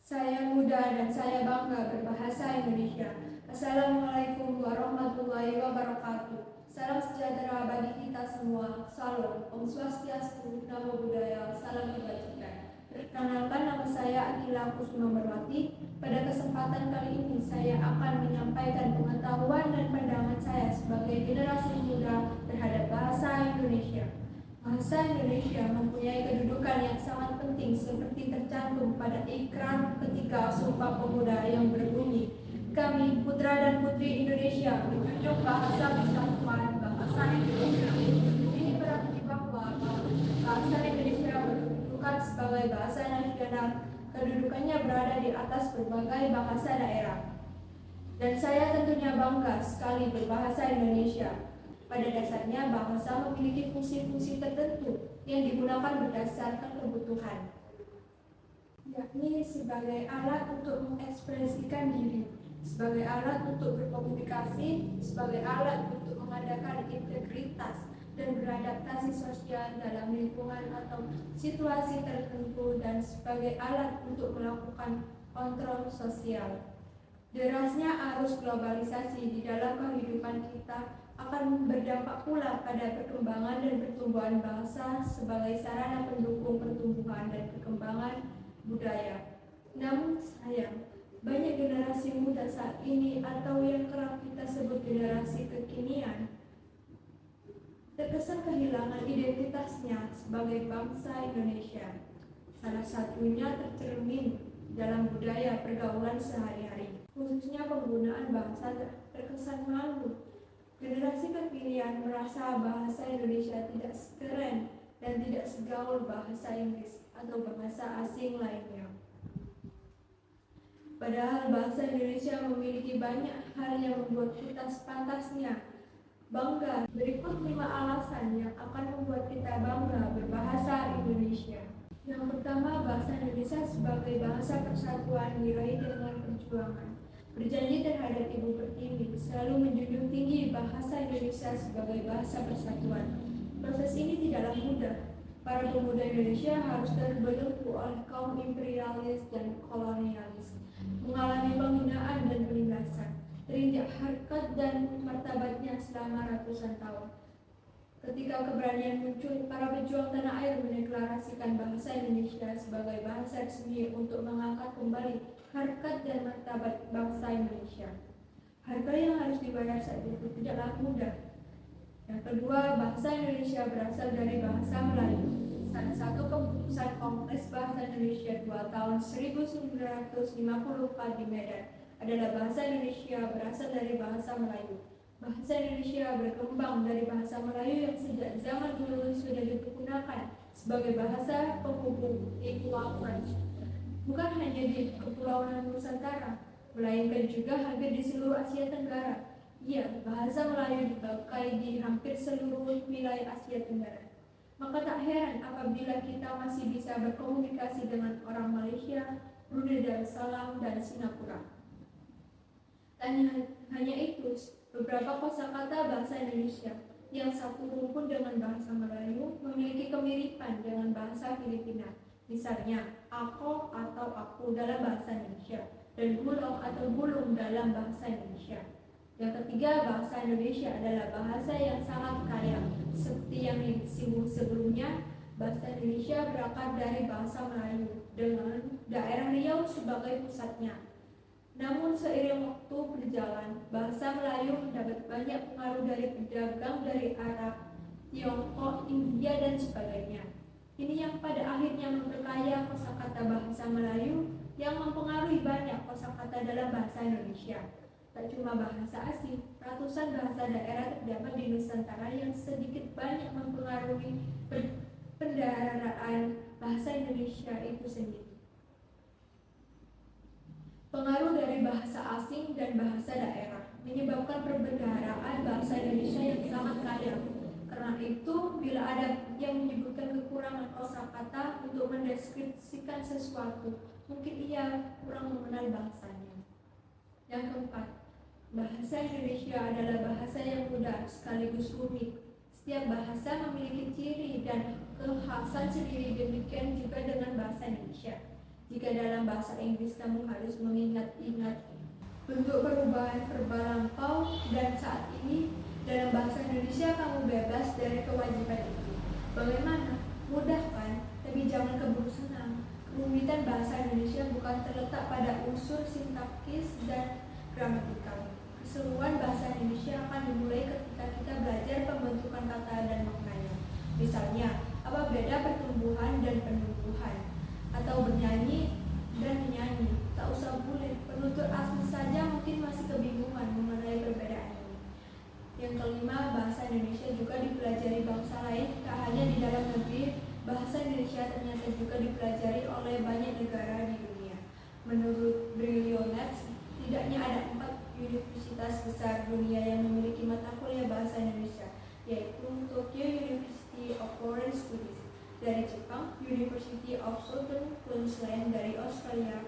Saya muda dan saya bangga berbahasa Indonesia. Assalamualaikum warahmatullahi wabarakatuh. Salam sejahtera bagi kita semua. Salam, Om Swastiastu, Namo Buddhaya, salam kebajikan. Perkenalkan, nama saya Akila Kusuma-Berwati. Pada kesempatan kali ini saya akan menyampaikan pengetahuan dan pandangan saya sebagai generasi muda terhadap bahasa Indonesia. Bahasa Indonesia mempunyai kedudukan yang sangat penting seperti tercantum pada ikrar ketiga Sumpah Pemuda yang berbunyi, "Kami putra dan putri Indonesia menjunjung bahasa persatuan bangsa Indonesia." Ini berarti bahwa bahasa Indonesia berkedudukan sebagai bahasa nasional, kedudukannya berada di atas berbagai bahasa daerah. Dan saya tentunya bangga sekali berbahasa Indonesia. Pada dasarnya, bahasa memiliki fungsi-fungsi tertentu yang digunakan berdasarkan kebutuhan, yakni sebagai alat untuk mengekspresikan diri, sebagai alat untuk berkomunikasi, sebagai alat untuk mengadakan integritas dan beradaptasi sosial dalam lingkungan atau situasi tertentu, dan sebagai alat untuk melakukan kontrol sosial. Derasnya arus globalisasi di dalam kehidupan kita akan berdampak pula pada perkembangan dan pertumbuhan bangsa sebagai sarana pendukung pertumbuhan dan perkembangan budaya. Namun sayang, banyak generasi muda saat ini atau yang kerap kita sebut generasi kekinian terkesan kehilangan identitasnya sebagai bangsa Indonesia. Salah satunya tercermin dalam budaya pergaulan sehari-hari, khususnya penggunaan bahasa terkesan malu. Generasi kekinian merasa bahasa Indonesia tidak sekeren dan tidak segaul bahasa Inggris atau bahasa asing lainnya. Padahal bahasa Indonesia memiliki banyak hal yang membuat kita sepantasnya bangga. Berikut 5 alasan yang akan membuat kita bangga berbahasa Indonesia. Yang pertama, bahasa Indonesia sebagai bahasa persatuan diraih dengan perjuangan. Berjanji terhadap Ibu Pertiwi selalu menjunjung tinggi bahasa Indonesia sebagai bahasa persatuan. Proses ini tidaklah mudah. Para pemuda Indonesia harus terbelenggu oleh kaum imperialis dan kolonialis, mengalami penghinaan dan penindasan, terinjak harkat dan martabatnya selama ratusan tahun. Ketika keberanian muncul, para pejuang tanah air mendeklarasikan bahasa Indonesia sebagai bahasa resmi untuk mengangkat kembali harkat dan martabat bangsa Indonesia. Harga yang harus dibayar saat itu tidaklah mudah. Yang kedua, bahasa Indonesia berasal dari bahasa Melayu. Salah satu keputusan Kongres Bahasa Indonesia 2 tahun 1954 di Medan adalah bahasa Indonesia berasal dari bahasa Melayu. Bahasa Indonesia berkembang dari bahasa Melayu yang sejak zaman dulu sudah digunakan sebagai bahasa penghubung Pulau French. Bukan hanya di Kepulauan Nusantara, melainkan juga hampir di seluruh Asia Tenggara. Iya, bahasa Melayu dipakai di hampir seluruh wilayah Asia Tenggara. Maka tak heran apabila kita masih bisa berkomunikasi dengan orang Malaysia, Brunei Darussalam, dan Singapura. Dan hanya itu, beberapa kosakata bahasa Indonesia yang satu rumpun dengan bahasa Melayu memiliki kemiripan dengan bahasa Filipina. Misalnya, ako atau aku dalam bahasa Indonesia dan gulong atau gulung dalam bahasa Indonesia. Yang ketiga, bahasa Indonesia adalah bahasa yang sangat kaya. Seperti yang disinggung sebelumnya, bahasa Indonesia berakar dari bahasa Melayu dengan daerah Riau sebagai pusatnya. Namun seiring waktu berjalan, bahasa Melayu mendapat banyak pengaruh dari pedagang dari Arab, Tiongkok, India, dan sebagainya. Ini yang pada akhirnya memperkaya kosakata bahasa Melayu yang mempengaruhi banyak kosakata dalam bahasa Indonesia. Tak cuma bahasa asing, ratusan bahasa daerah terdapat di Nusantara yang sedikit banyak mempengaruhi pendaraan bahasa Indonesia itu sendiri. Pengaruh dari bahasa asing dan bahasa daerah menyebabkan perbendaharaan bahasa Indonesia yang sangat kaya. Karena itu, bila ada yang menyebutkan kekurangan kosakata untuk mendeskripsikan sesuatu, mungkin ia kurang mengenal bangsanya. Yang keempat, bahasa Indonesia adalah bahasa yang mudah sekaligus unik. Setiap bahasa memiliki ciri dan kekhasan sendiri, demikian juga dengan bahasa Indonesia. jika dalam bahasa Inggris kamu harus mengingat-ingat bentuk perubahan verbal lampau, dan saat ini dalam bahasa Indonesia kamu bebas dari kewajiban itu. Bagaimana? Mudah kan? Tapi jangan keburu senang. Kerumitan bahasa Indonesia bukan terletak pada unsur sintaksis dan gramatikal. Keseluruhan bahasa Indonesia akan dimulai ketika kita belajar pembentukan kata dan maknanya. Misalnya, apa beda pertumbuhan dan penumbuhan? Atau bernyanyi dan menyanyi? Tak usah bule, penutur asli saja mungkin masih kebingungan mengenai perbedaan ini. Yang kelima, bahasa Indonesia juga dipelajari bangsa lain, tak hanya di dalam negeri. Bahasa Indonesia ternyata juga dipelajari oleh banyak negara di dunia. Menurut Brilionet, setidaknya ada 4 universitas besar dunia yang memiliki mata kuliah bahasa Indonesia, yaitu Tokyo University of Foreign Studies dari Jepang, University of Southern Queensland dari Australia,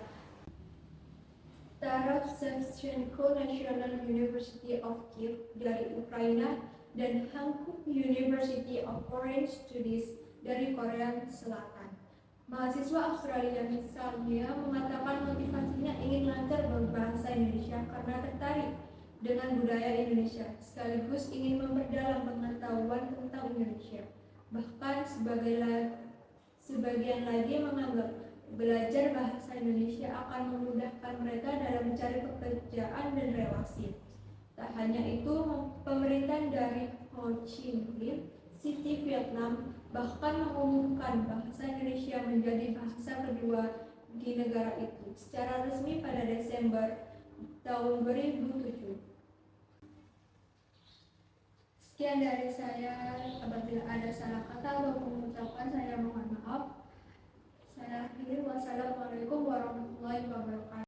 Taras Shevchenko National University of Kiev dari Ukraina, dan Hankook University of Foreign Studies dari Korea Selatan. Mahasiswa Australia misalnya mengatakan motivasinya ingin belajar berbahasa Indonesia karena tertarik dengan budaya Indonesia, sekaligus ingin memperdalam pengetahuan tentang Indonesia. Bahkan sebagian lagi menganggap belajar bahasa Indonesia akan memudahkan mereka dalam mencari pekerjaan dan relasi. Tak hanya itu, pemerintahan dari Ho Chi Minh City, Vietnam bahkan mengumumkan bahasa Indonesia menjadi bahasa kedua di negara itu secara resmi pada Desember tahun 2007. Sekian dari saya. Apabila ada salah kata atau pengucapan, saya mohon maaf. Saya akhiri. Wassalamualaikum warahmatullahi wabarakatuh.